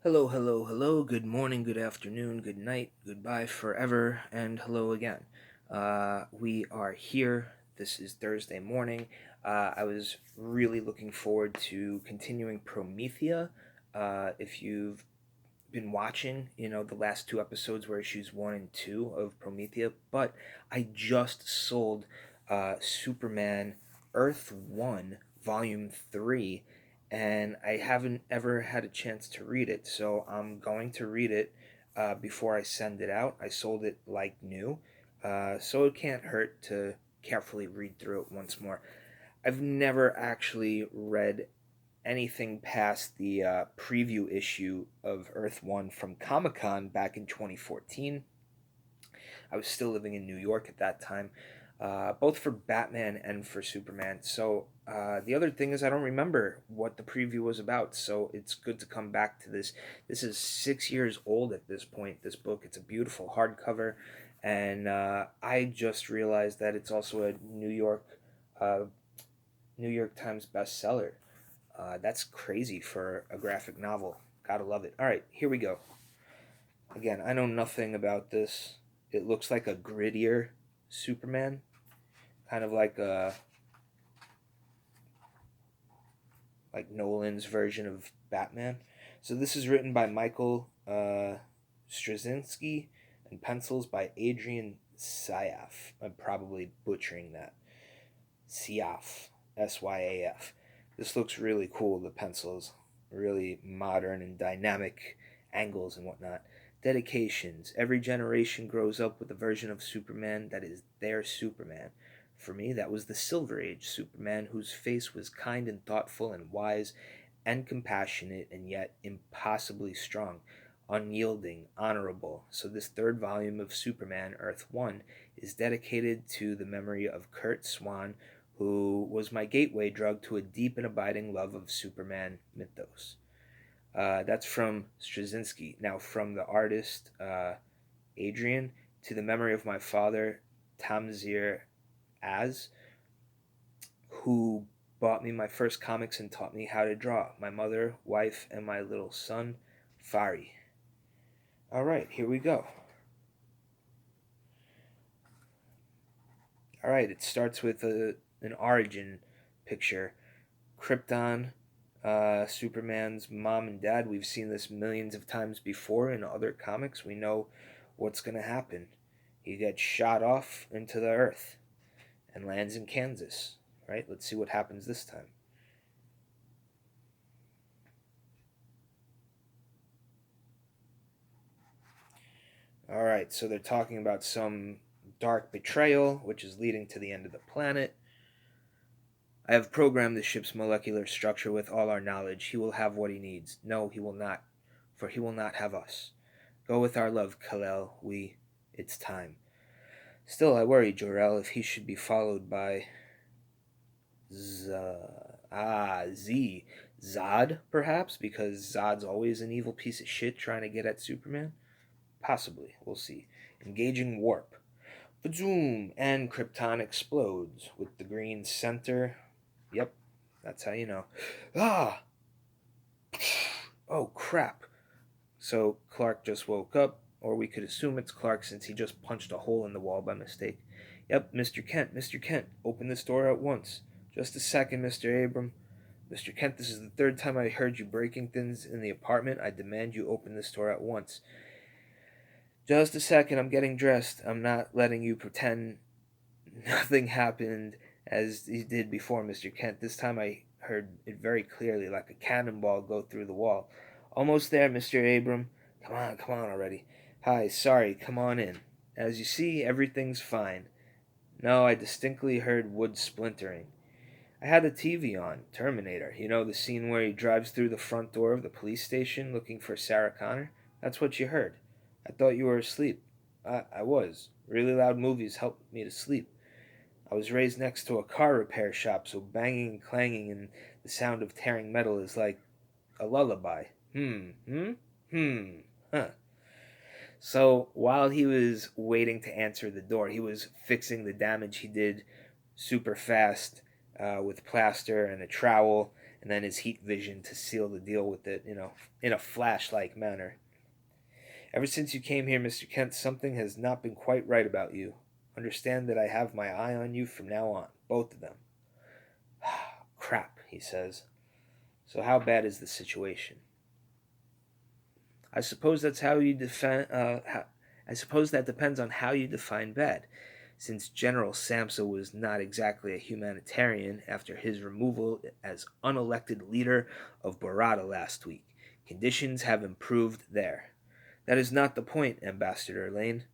Hello, hello, hello. Good morning, good afternoon, good night, goodbye forever, and hello again. We are here. This is Thursday morning. I was really looking forward to continuing Promethea. If you've been watching, the last two episodes were issues one and two of Promethea, but I just sold Superman Earth 1, Volume 3, and I haven't ever had a chance to read it, so I'm going to read it before I send it out. I sold it like new, so it can't hurt to carefully read through it once more. I've never actually read anything past the preview issue of Earth 1 from Comic Con back in 2014. I was still living in New York at that time, both for Batman and for Superman. So the other thing is, I don't remember what the preview was about, so it's good to come back to this. This is 6 years old at this point, this book. It's a beautiful hardcover, and I just realized that it's also a uh, New York Times bestseller. That's crazy for a graphic novel. Gotta love it. All right, here we go. Again, I know nothing about this. It looks like a grittier Superman, kind of like Nolan's version of Batman. So this is written by Michael Straczynski and pencils by Adrian Syaf. I'm probably butchering that. Syaf, Syaf. This looks really cool. The pencils, really modern and dynamic angles and whatnot. Dedications. Every generation grows up with a version of Superman that is their Superman. For me, that was the Silver Age Superman, whose face was kind and thoughtful and wise and compassionate and yet impossibly strong, unyielding, honorable. So, this third volume of Superman Earth 1 is dedicated to the memory of Kurt Swan, who was my gateway drug to a deep and abiding love of Superman mythos. That's from Straczynski. Now, from the artist Adrian, to the memory of my father, Tamzir Az, who bought me my first comics and taught me how to draw, my mother, wife, and my little son, Fari. All right, here we go. All right, it starts with an origin picture. Krypton, Superman's mom and dad. We've seen this millions of times before in other comics. We know what's going to happen. He gets shot off into the earth and lands in Kansas. Right? Let's see what happens this time. All right, so they're talking about some dark betrayal, which is leading to the end of the planet. I have programmed the ship's molecular structure with all our knowledge. He will have what he needs. No, he will not, for he will not have us. Go with our love, Kal-El. It's time. Still, I worry, Jor-El, if he should be followed by Z. Zod, perhaps, because Zod's always an evil piece of shit trying to get at Superman? Possibly. We'll see. Engaging warp. Zoom! And Krypton explodes with the green center. Yep, that's how you know. Ah! Oh, crap. So Clark just woke up, or we could assume it's Clark since he just punched a hole in the wall by mistake. Yep, Mr. Kent, open this door at once. Just a second, Mr. Abram. Mr. Kent, this is the third time I heard you breaking things in the apartment. I demand you open this door at once. Just a second, I'm getting dressed. I'm not letting you pretend nothing happened as he did before, Mr. Kent. This time I heard it very clearly, like a cannonball go through the wall. Almost there, Mr. Abram. Come on already. Hi, sorry, come on in. As you see, everything's fine. No, I distinctly heard wood splintering. I had the TV on, Terminator. You know, the scene where he drives through the front door of the police station looking for Sarah Connor? That's what you heard. I thought you were asleep. I was. Really loud movies help me to sleep. I was raised next to a car repair shop, so banging and clanging and the sound of tearing metal is like a lullaby. Huh. So while he was waiting to answer the door, he was fixing the damage he did super fast with plaster and a trowel, and then his heat vision to seal the deal with it, in a flash-like manner. Ever since you came here, Mr. Kent, something has not been quite right about you. Understand that I have my eye on you from now on, both of them. Crap, he says. So how bad is the situation? I suppose that's how you define. I suppose that depends on how you define bad. Since General Samsa was not exactly a humanitarian after his removal as unelected leader of Barada last week, conditions have improved there. That is not the point, Ambassador Lane.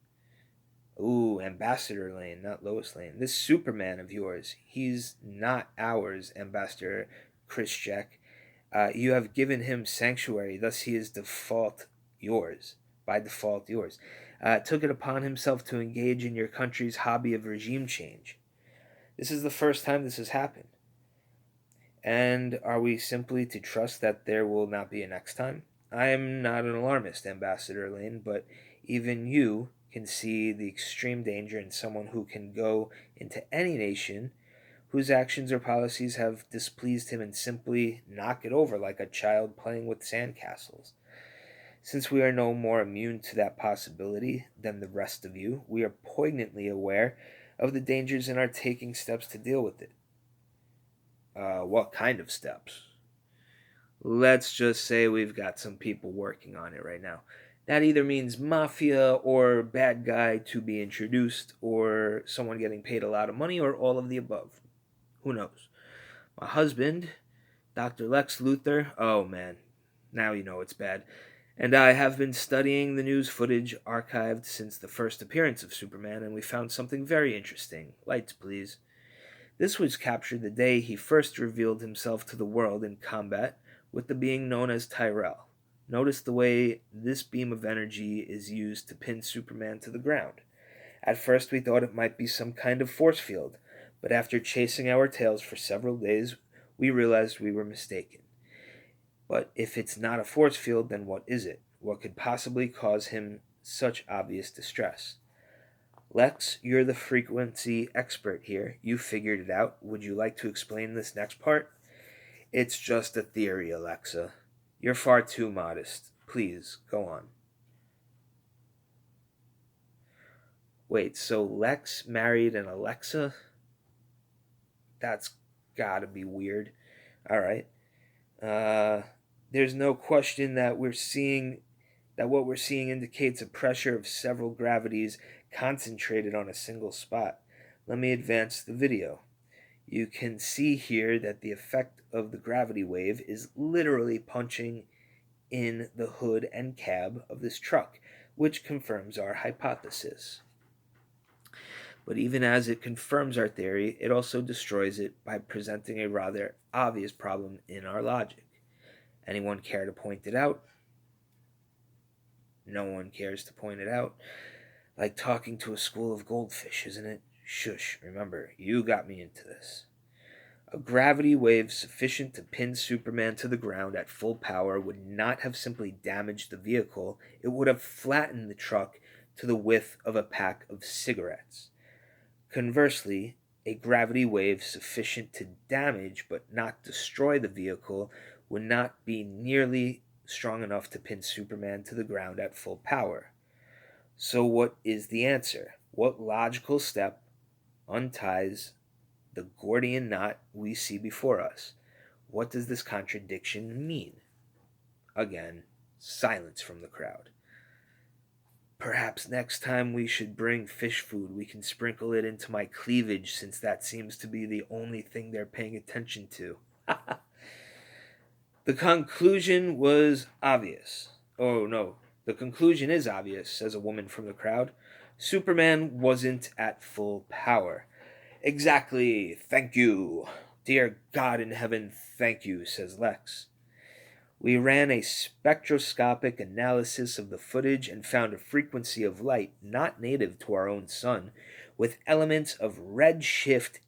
Ooh, Ambassador Lane, not Lois Lane. This Superman of yours, he's not ours, Ambassador Khrushchev. You have given him sanctuary, thus he is by default yours. Took it upon himself to engage in your country's hobby of regime change. This is the first time this has happened. And are we simply to trust that there will not be a next time? I am not an alarmist, Ambassador Lane, but even you can see the extreme danger in someone who can go into any nation whose actions or policies have displeased him and simply knock it over like a child playing with sandcastles. Since we are no more immune to that possibility than the rest of you, we are poignantly aware of the dangers and are taking steps to deal with it. What kind of steps? Let's just say we've got some people working on it right now. That either means mafia or bad guy to be introduced, or someone getting paid a lot of money, or all of the above. Who knows? My husband, Dr. Lex Luthor, oh man, now you know it's bad, and I have been studying the news footage archived since the first appearance of Superman, and we found something very interesting. Lights, please. This was captured the day he first revealed himself to the world in combat with the being known as Tyrell. Notice the way this beam of energy is used to pin Superman to the ground. At first we thought it might be some kind of force field, but after chasing our tails for several days, we realized we were mistaken. But if it's not a force field, then what is it? What could possibly cause him such obvious distress? Lex, you're the frequency expert here. You figured it out. Would you like to explain this next part? It's just a theory, Alexa. You're far too modest. Please, go on. Wait, so Lex married an Alexa? That's gotta be weird. Alright. There's no question that what we're seeing indicates a pressure of several gravities concentrated on a single spot. Let me advance the video. You can see here that the effect of the gravity wave is literally punching in the hood and cab of this truck, which confirms our hypothesis. But even as it confirms our theory, it also destroys it by presenting a rather obvious problem in our logic. Anyone care to point it out? No one cares to point it out. Like talking to a school of goldfish, isn't it? Shush, remember, you got me into this. A gravity wave sufficient to pin Superman to the ground at full power would not have simply damaged the vehicle, it would have flattened the truck to the width of a pack of cigarettes. Conversely, a gravity wave sufficient to damage but not destroy the vehicle would not be nearly strong enough to pin Superman to the ground at full power. So what is the answer? What logical step unties the Gordian knot we see before us? What does this contradiction mean? Again, silence from the crowd. Perhaps next time we should bring fish food. We can sprinkle it into my cleavage, since that seems to be the only thing they're paying attention to. The conclusion was obvious. Oh no, the conclusion is obvious, says a woman from the crowd. Superman wasn't at full power. Exactly, thank you. Dear God in heaven, thank you, says Lex. We ran a spectroscopic analysis of the footage and found a frequency of light not native to our own sun, with elements of redshift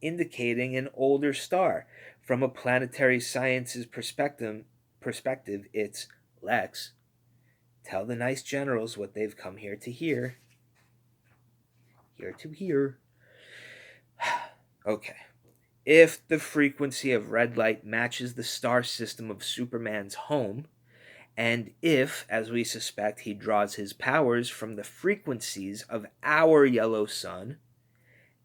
indicating an older star. From a planetary sciences perspective, it's Lex. Tell the nice generals what they've come here to hear. Here to hear. Okay. if the frequency of red light matches the star system of Superman's home, and if, as we suspect, he draws his powers from the frequencies of our yellow sun,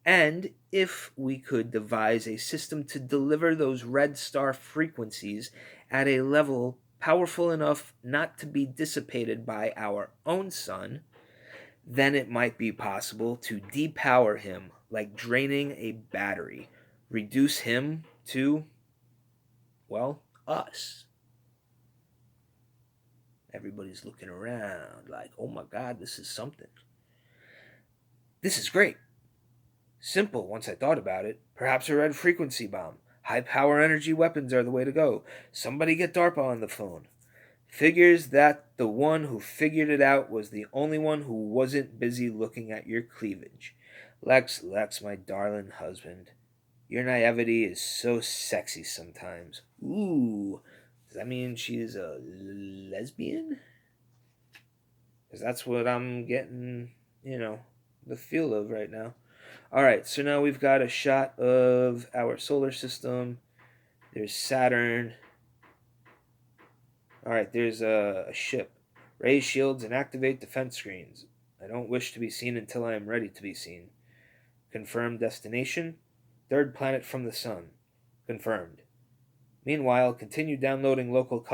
and if we could devise a system to deliver those red star frequencies at a level powerful enough not to be dissipated by our own sun, then it might be possible to depower him like draining a battery, reduce him to, well, us. Everybody's looking around like, oh my God, this is something. This is great. Simple once I thought about it. Perhaps a red frequency bomb. High power energy weapons are the way to go. Somebody get DARPA on the phone. Figures that the one who figured it out was the only one who wasn't busy looking at your cleavage. Lex, my darling husband. Your naivety is so sexy sometimes. Ooh, does that mean she's a lesbian? Because that's what I'm getting, the feel of right now. All right, so now we've got a shot of our solar system. There's Saturn. All right, there's a ship. Raise shields and activate defense screens. I don't wish to be seen until I am ready to be seen. Confirmed destination. Third planet from the sun. Confirmed. Meanwhile, continue downloading local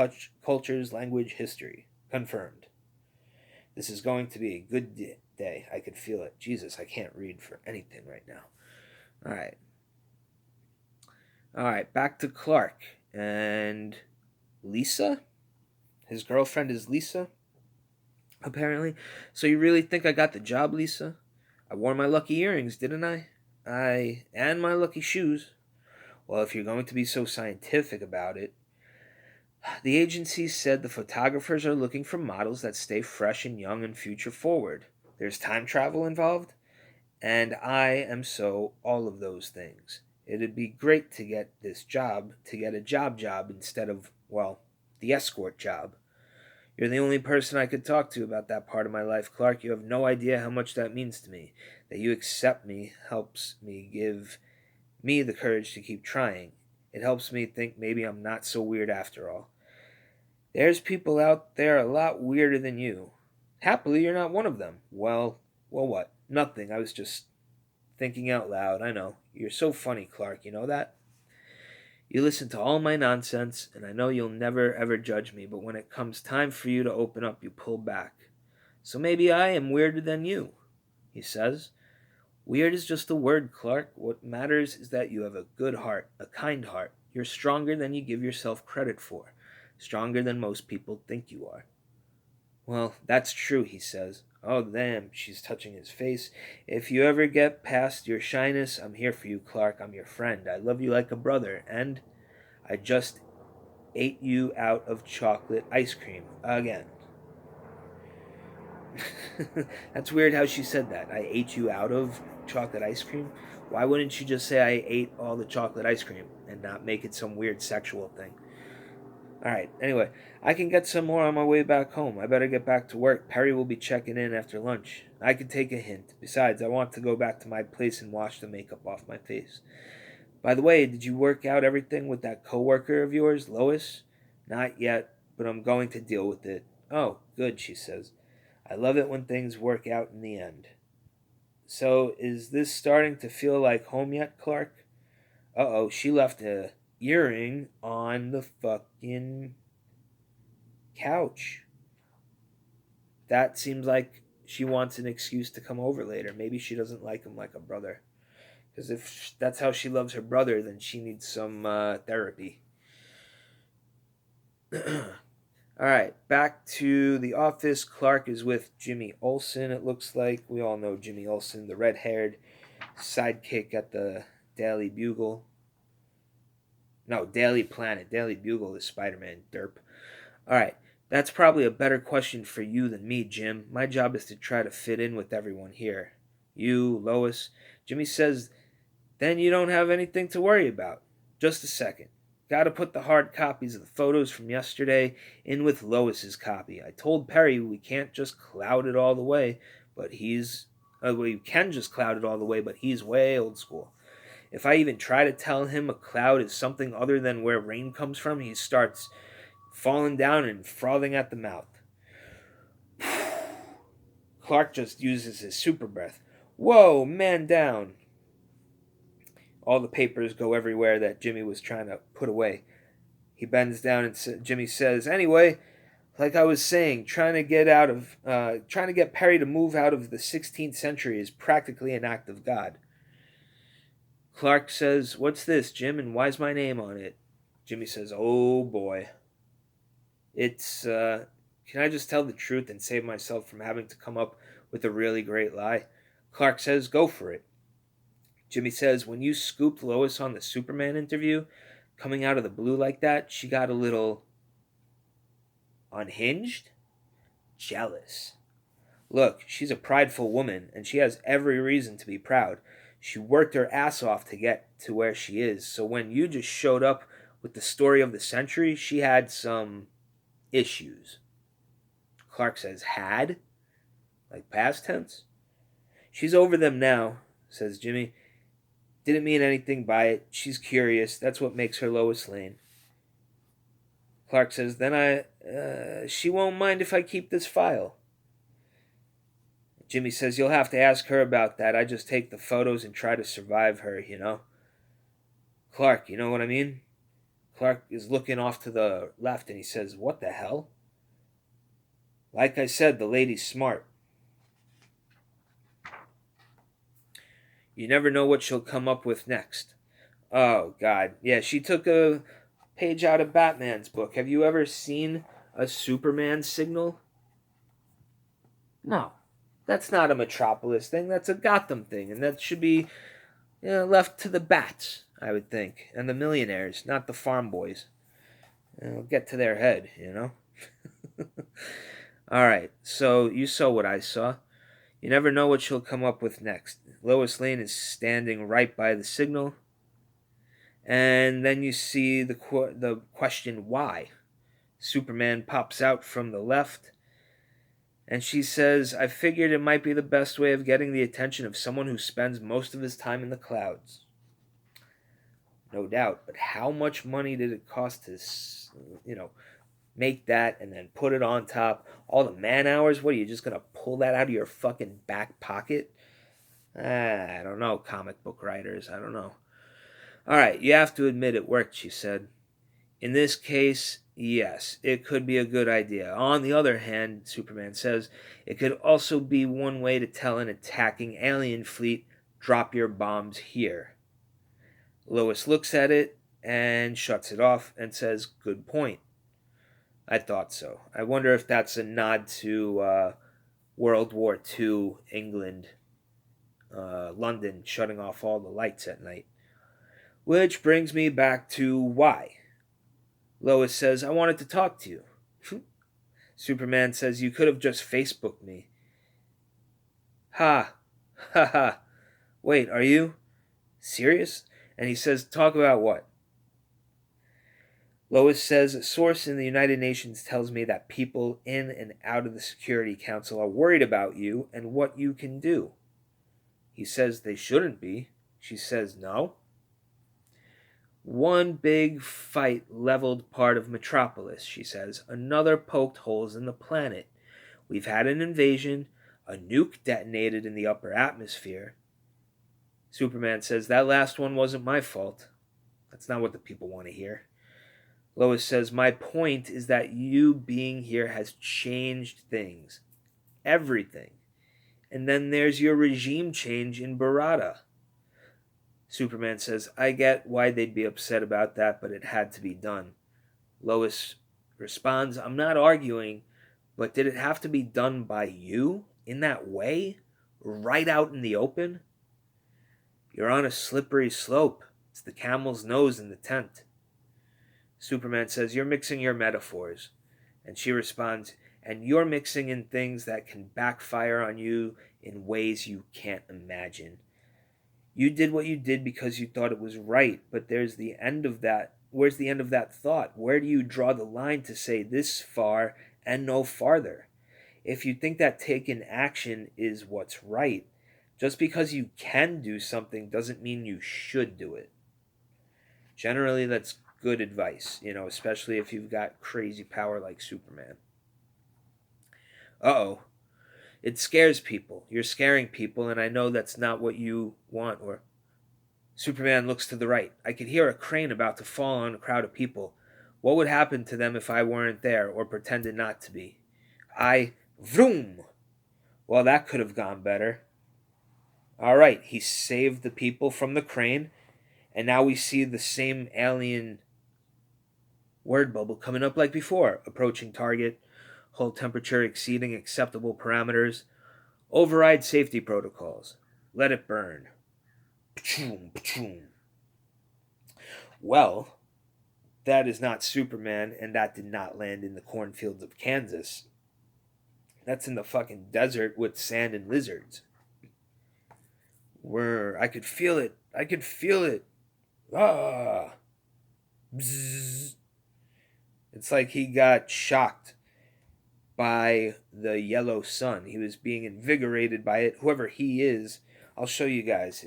cultures, language, history. Confirmed. This is going to be a good day. I could feel it. Jesus, I can't read for anything right now. All right, back to Clark and Lisa. His girlfriend is Lisa, apparently. So you really think I got the job, Lisa? I wore my lucky earrings, didn't I? And my lucky shoes. Well, if you're going to be so scientific about it, the agency said the photographers are looking for models that stay fresh and young and future forward. There's time travel involved, and I am so all of those things. It'd be great to get this job, to get a job instead of, well, the escort job. You're the only person I could talk to about that part of my life, Clark. You have no idea how much that means to me. That you accept me helps me give me the courage to keep trying. It helps me think maybe I'm not so weird after all. There's people out there a lot weirder than you. Happily, you're not one of them. Well, what? Nothing. I was just thinking out loud. I know. You're so funny, Clark. You know that? You listen to all my nonsense, and I know you'll never ever judge me, but when it comes time for you to open up, you pull back. So maybe I am weirder than you, he says. Weird is just a word, Clark. What matters is that you have a good heart, a kind heart. You're stronger than you give yourself credit for, stronger than most people think you are. Well, that's true, he says. Oh, damn, she's touching his face. If you ever get past your shyness, I'm here for you, Clark. I'm your friend. I love you like a brother, and I just ate you out of chocolate ice cream again. That's weird how she said that. I ate you out of chocolate ice cream. Why wouldn't she just say I ate all the chocolate ice cream and not make it some weird sexual thing? Alright, anyway, I can get some more on my way back home. I better get back to work. Perry will be checking in after lunch. I can take a hint. Besides, I want to go back to my place and wash the makeup off my face. By the way, did you work out everything with that coworker of yours, Lois? Not yet, but I'm going to deal with it. Oh, good, she says. I love it when things work out in the end. So, is this starting to feel like home yet, Clark? Uh-oh, she left a earring on the fucking couch. That seems like she wants an excuse to come over later. Maybe she doesn't like him like a brother. Because if that's how she loves her brother, then she needs some therapy. All right, back to the office. Clark is with Jimmy Olsen, it looks like. We all know Jimmy Olsen, the red-haired sidekick at the Daily Bugle. No, Daily Planet. Daily Bugle is Spider-Man, derp. All right, that's probably a better question for you than me, Jim. My job is to try to fit in with everyone here. You, Lois. Jimmy says, then you don't have anything to worry about. Just a second. Gotta put the hard copies of the photos from yesterday in with Lois's copy. I told Perry we can't just cloud it all the way, but we can just cloud it all the way, but he's way old school. If I even try to tell him a cloud is something other than where rain comes from, he starts falling down and frothing at the mouth. Clark just uses his super breath. Whoa, man down. All the papers go everywhere that Jimmy was trying to put away. He bends down and Jimmy says, anyway, like I was saying, trying to get Perry to move out of the 16th century is practically an act of God. Clark says, what's this, Jim, and why's my name on it? Jimmy says, oh boy. It's, can I just tell the truth and save myself from having to come up with a really great lie? Clark says, go for it. Jimmy says, when you scooped Lois on the Superman interview, coming out of the blue like that, she got a little unhinged? Jealous. Look, she's a prideful woman, and she has every reason to be proud. She worked her ass off to get to where she is, so when you just showed up with the story of the century, she had some issues. Clark says, had? Like past tense? She's over them now, says Jimmy. Didn't mean anything by it. She's curious. That's what makes her Lois Lane. Clark says, then she won't mind if I keep this file. Jimmy says, you'll have to ask her about that. I just take the photos and try to survive her, you know. Clark, you know what I mean? Clark is looking off to the left and he says, what the hell? Like I said, the lady's smart. You never know what she'll come up with next. Oh, God. Yeah, she took a page out of Batman's book. Have you ever seen a Superman signal? No. That's not a Metropolis thing. That's a Gotham thing. And that should be left to the bats, I would think. And the millionaires, not the farm boys. It'll get to their head, you know? All right, so you saw what I saw. You never know what she'll come up with next. Lois Lane is standing right by the signal. And then you see the question, why? Superman pops out from the left. And she says, I figured it might be the best way of getting the attention of someone who spends most of his time in the clouds. No doubt. But how much money did it cost to, make that and then put it on top? All the man hours? What, are you just going to pull that out of your fucking back pocket? I don't know, comic book writers. I don't know. All right, you have to admit it worked, she said. In this case, yes, it could be a good idea. On the other hand, Superman says, it could also be one way to tell an attacking alien fleet, drop your bombs here. Lois looks at it and shuts it off and says, good point. I thought so. I wonder if that's a nod to World War II, England, London, shutting off all the lights at night. Which brings me back to why. Lois says, I wanted to talk to you. Superman says, you could have just Facebooked me. Ha. Ha ha. Wait, are you serious? And he says, talk about what? Lois says, a source in the United Nations tells me that people in and out of the Security Council are worried about you and what you can do. He says they shouldn't be. She says no. One big fight leveled part of Metropolis, she says. Another poked holes in the planet. We've had an invasion. A nuke detonated in the upper atmosphere. Superman says, that last one wasn't my fault. That's not what the people want to hear. Lois says, my point is that you being here has changed things. Everything. And then there's your regime change in Barada. Superman says, I get why they'd be upset about that, but it had to be done. Lois responds, I'm not arguing, but did it have to be done by you in that way? Right out in the open? You're on a slippery slope. It's the camel's nose in the tent. Superman says, you're mixing your metaphors. And she responds, and you're mixing in things that can backfire on you in ways you can't imagine. You did what you did because you thought it was right, but there's the end of that. Where's the end of that thought? Where do you draw the line to say this far and no farther? If you think that taking action is what's right, Just because you can do something doesn't mean you should do it. Generally, that's good advice, especially if you've got crazy power like Superman. Uh-oh. It scares people. You're scaring people, and I know that's not what you want. Or Superman looks to the right. I could hear a crane about to fall on a crowd of people. What would happen to them if I weren't there or pretended not to be? Vroom! Well, that could have gone better. All right, he saved the people from the crane, and now we see the same alien word bubble coming up like before. Approaching target, hull temperature exceeding acceptable parameters, override safety protocols, let it burn. Pachoom, pachoom. Well, that is not Superman, and that did not land in the cornfields of Kansas. That's in the fucking desert with sand and lizards. I could feel it. I could feel it. Ah. Bzzz. It's like he got shocked by the yellow sun. He was being invigorated by it. Whoever he is, I'll show you guys.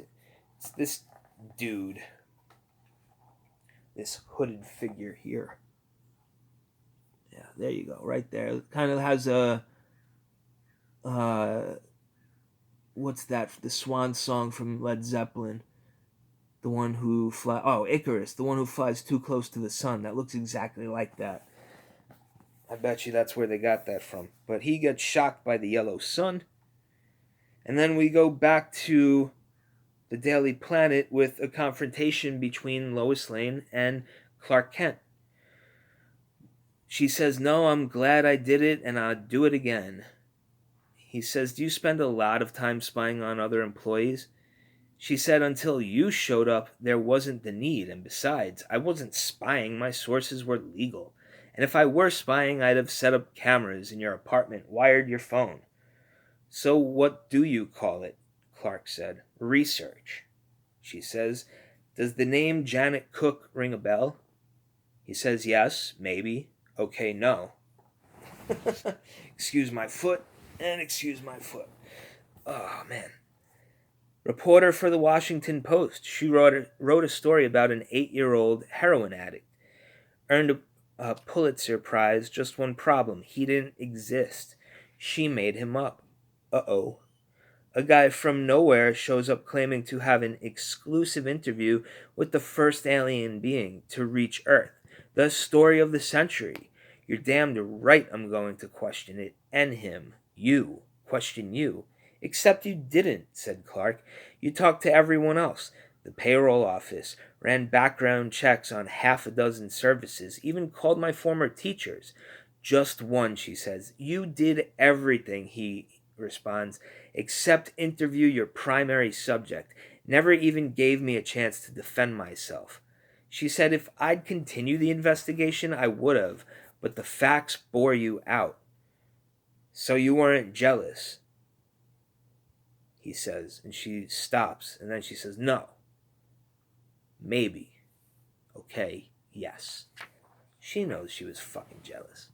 It's this dude. This hooded figure here. Yeah, there you go. Right there. It kind of has a... what's that? The swan song from Led Zeppelin. The one who flies... Oh, Icarus. The one who flies too close to the sun. That looks exactly like that. I bet you that's where they got that from. But he gets shocked by the yellow sun. And then we go back to the Daily Planet with a confrontation between Lois Lane and Clark Kent. She says, "No, I'm glad I did it, and I'll do it again." He says, "Do you spend a lot of time spying on other employees?" She said, "Until you showed up, there wasn't the need, and besides, I wasn't spying, my sources were legal. And if I were spying, I'd have set up cameras in your apartment, wired your phone." "So what do you call it?" Clark said. "Research." She says, "Does the name Janet Cook ring a bell?" He says, "Yes, maybe. Okay, no." Excuse my foot, and excuse my foot. Oh, man. Reporter for the Washington Post. She wrote a story about an 8-year-old heroin addict. Earned a Pulitzer Prize, just one problem. He didn't exist. She made him up. Uh-oh. A guy from nowhere shows up claiming to have an exclusive interview with the first alien being to reach Earth. The story of the century. You're damned right I'm going to question it, and him. You. Question you. Except you didn't, said Clark. You talked to everyone else. The payroll office, ran background checks on half a dozen services, even called my former teachers. Just one, she says. You did everything, he responds, except interview your primary subject. Never even gave me a chance to defend myself. She said if I'd continue the investigation, I would have, but the facts bore you out. So you weren't jealous, he says, and she stops, and then she says, no. Maybe. Okay, yes. She knows she was fucking jealous.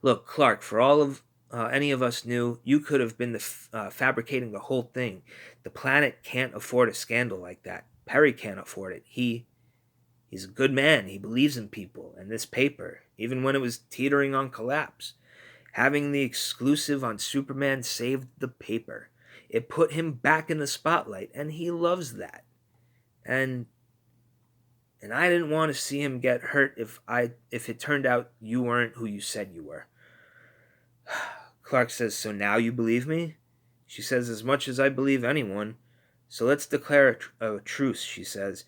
Look, Clark, for all of any of us knew, you could have been fabricating the whole thing. The planet can't afford a scandal like that. Perry can't afford it. He's a good man. He believes in people. And this paper, even when it was teetering on collapse, having the exclusive on Superman saved the paper. It put him back in the spotlight, and he loves that. And I didn't want to see him get hurt if it turned out you weren't who you said you were. Clark says, so now you believe me? She says, as much as I believe anyone. So let's declare a truce, she says.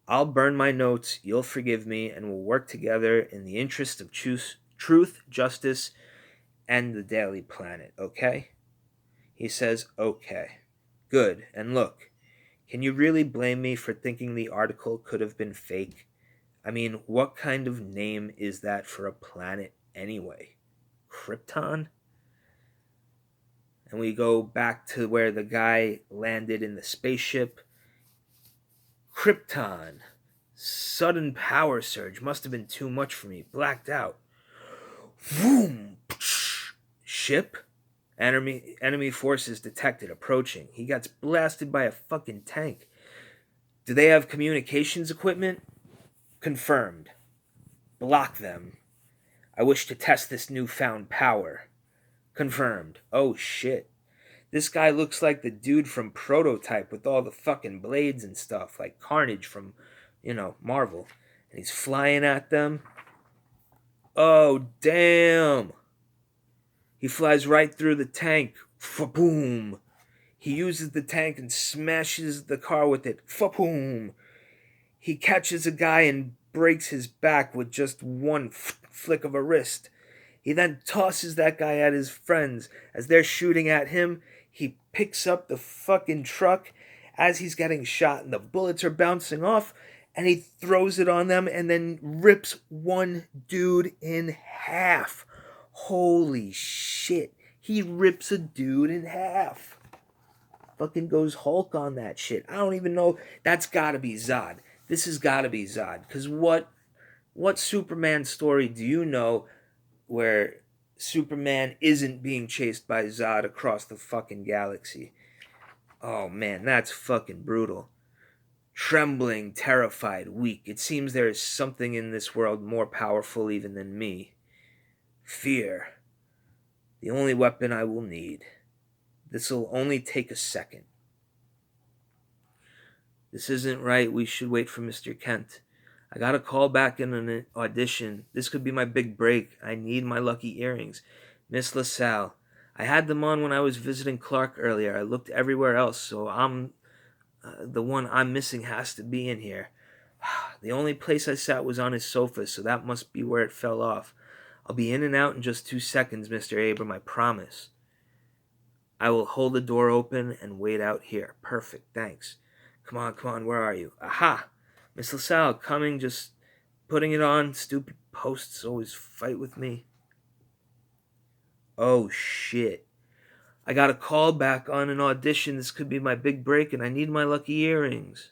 I'll burn my notes, you'll forgive me, and we'll work together in the interest of truth, justice, and the Daily Planet, okay? He says, okay. Good. And look, can you really blame me for thinking the article could have been fake? I mean, what kind of name is that for a planet anyway? Krypton? And we go back to where the guy landed in the spaceship. Krypton. Sudden power surge. Must have been too much for me. Blacked out. Vroom. Ship. Enemy forces detected approaching. He gets blasted by a fucking tank. Do they have communications equipment? Confirmed. Block them. I wish to test this newfound power. Confirmed. Oh shit. This guy looks like the dude from Prototype with all the fucking blades and stuff, like Carnage from, Marvel. And he's flying at them. Oh, damn. He flies right through the tank. Fa-boom. He uses the tank and smashes the car with it. Fa-boom. He catches a guy and breaks his back with just one flick of a wrist. He then tosses that guy at his friends. As they're shooting at him, he picks up the fucking truck as he's getting shot and the bullets are bouncing off, and he throws it on them and then rips one dude in half. Holy shit. He rips a dude in half. Fucking goes Hulk on that shit. I don't even know. That's gotta be Zod. This has gotta be Zod. Because what Superman story do you know where Superman isn't being chased by Zod across the fucking galaxy? Oh man, that's fucking brutal. Trembling, terrified, weak. It seems there is something in this world more powerful even than me. Fear. The only weapon I will need. This'll only take a second. This isn't right. We should wait for Mr. Kent. I got a call back in an audition. This could be my big break. I need my lucky earrings. Miss LaSalle. I had them on when I was visiting Clark earlier. I looked everywhere else, so the one I'm missing has to be in here. The only place I sat was on his sofa, so that must be where it fell off. I'll be in and out in just 2 seconds, Mr. Abram, I promise. I will hold the door open and wait out here. Perfect, thanks. Come on, where are you? Aha! Miss LaSalle, coming, just putting it on. Stupid posts always fight with me. Oh, shit. I got a call back on an audition. This could be my big break, and I need my lucky earrings.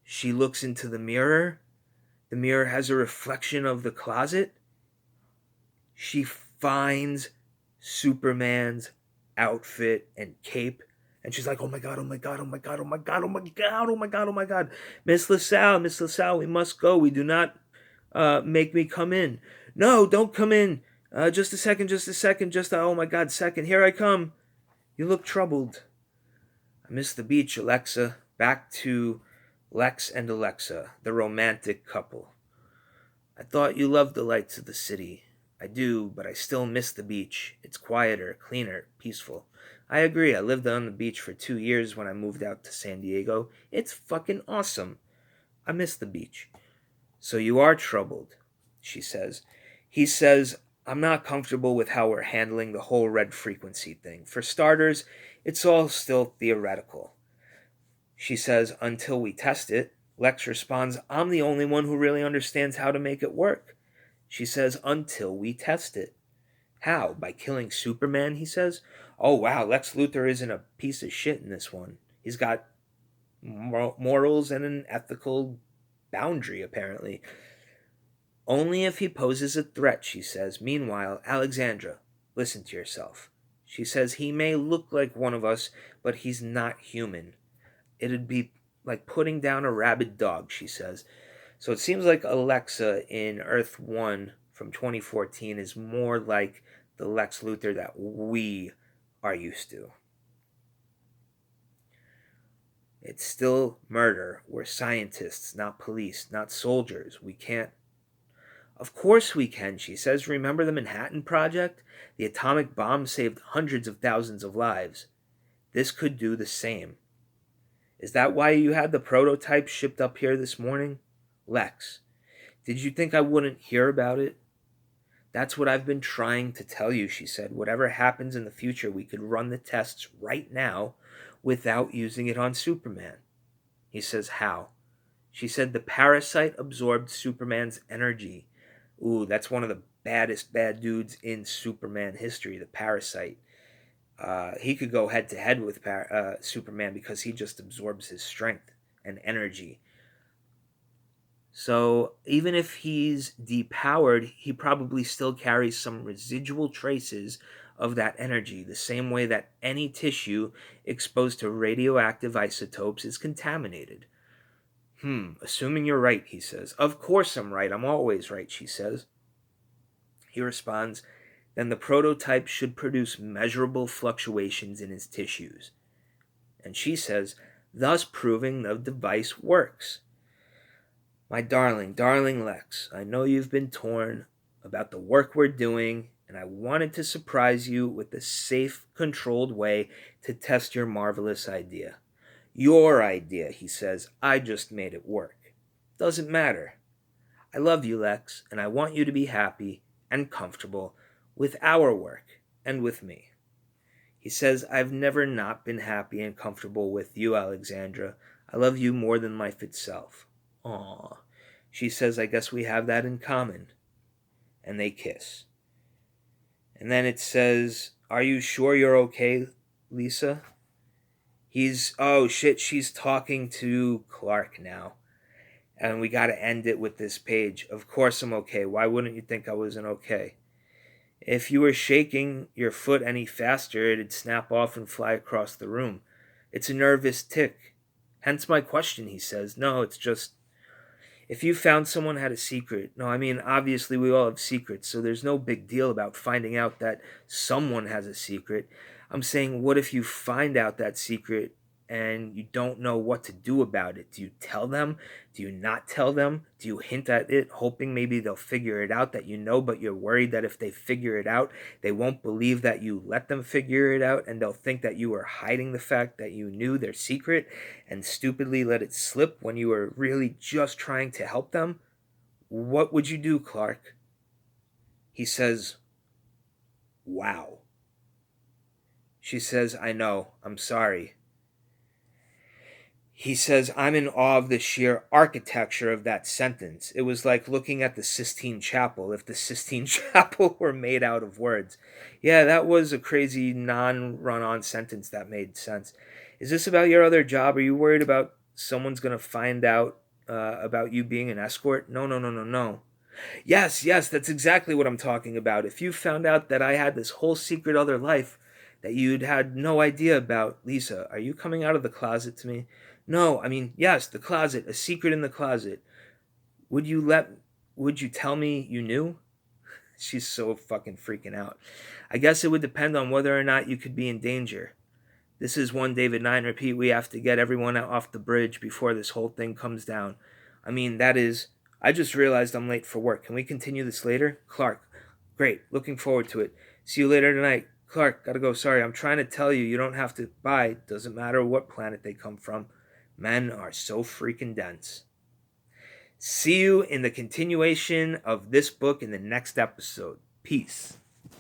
She looks into the mirror. The mirror has a reflection of the closet. She finds Superman's outfit and cape, and she's like, oh my god, oh my god, oh my god, oh my god, oh my god, oh my god, oh my god. Miss LaSalle, we must go. We do not make me come in. No, don't come in. Just a second, oh my god, second. Here I come. You look troubled. I miss the beach, Alexa. Back to Lex and Alexa, the romantic couple. I thought you loved the lights of the city. I do, but I still miss the beach. It's quieter, cleaner, peaceful. I agree. I lived on the beach for 2 years when I moved out to San Diego. It's fucking awesome. I miss the beach. So you are troubled, she says. He says, I'm not comfortable with how we're handling the whole red frequency thing. For starters, it's all still theoretical. She says, until we test it. Lex responds, I'm the only one who really understands how to make it work. She says, until we test it. How? By killing Superman, he says. Oh, wow, Lex Luthor isn't a piece of shit in this one. He's got morals and an ethical boundary, apparently. Only if he poses a threat, she says. Meanwhile, Alexandra, listen to yourself. She says, he may look like one of us, but he's not human. It'd be like putting down a rabid dog, she says. So it seems like Alexa in Earth 1 from 2014 is more like the Lex Luthor that we are used to. It's still murder. We're scientists, not police, not soldiers. We can't. Of course we can, she says. Remember the Manhattan Project? The atomic bomb saved hundreds of thousands of lives. This could do the same. Is that why you had the prototype shipped up here this morning? Lex, did you think I wouldn't hear about it? That's what I've been trying to tell you, she said. Whatever happens in the future, we could run the tests right now without using it on Superman. He says, how? She said the parasite absorbed Superman's energy. Ooh, that's one of the baddest bad dudes in Superman history, the parasite. He could go head to head with Superman because he just absorbs his strength and energy. So even if he's depowered, he probably still carries some residual traces of that energy, the same way that any tissue exposed to radioactive isotopes is contaminated. Assuming you're right, he says. Of course I'm right. I'm always right, she says. He responds, then the prototype should produce measurable fluctuations in his tissues. And she says, thus proving the device works. My darling, darling Lex, I know you've been torn about the work we're doing, and I wanted to surprise you with a safe, controlled way to test your marvelous idea. Your idea, he says. I just made it work. Doesn't matter. I love you, Lex, and I want you to be happy and comfortable with our work and with me. He says, I've never not been happy and comfortable with you, Alexandra. I love you more than life itself. Aww. She says, I guess we have that in common. And they kiss. And then it says, are you sure you're okay, Lisa? Oh shit, she's talking to Clark now. And we got to end it with this page. Of course I'm okay. Why wouldn't you think I wasn't okay? If you were shaking your foot any faster, it'd snap off and fly across the room. It's a nervous tic. Hence my question, he says. No, it's just, if you found someone had a secret, no, I mean, obviously we all have secrets, so there's no big deal about finding out that someone has a secret. I'm saying, what if you find out that secret and you don't know what to do about it? Do you tell them? Do you not tell them? Do you hint at it, hoping maybe they'll figure it out that you know, but you're worried that if they figure it out, they won't believe that you let them figure it out, and they'll think that you were hiding the fact that you knew their secret and stupidly let it slip when you were really just trying to help them? What would you do, Clark? He says, wow. She says, I know, I'm sorry. He says, I'm in awe of the sheer architecture of that sentence. It was like looking at the Sistine Chapel, if the Sistine Chapel were made out of words. Yeah, that was a crazy non-run-on sentence that made sense. Is this about your other job? Are you worried about someone's going to find out about you being an escort? No. Yes, that's exactly what I'm talking about. If you found out that I had this whole secret other life that you'd had no idea about, Lisa, are you coming out of the closet to me? No, I mean, yes, the closet, a secret in the closet. Would you tell me you knew? She's so fucking freaking out. I guess it would depend on whether or not you could be in danger. This is one David 9 repeat. We have to get everyone off the bridge before this whole thing comes down. I mean, that is, I just realized I'm late for work. Can we continue this later? Clark, great. Looking forward to it. See you later tonight. Clark, gotta go. Sorry, I'm trying to tell you, you don't have to. Bye. Doesn't matter what planet they come from. Men are so freaking dense. See you in the continuation of this book in the next episode. Peace.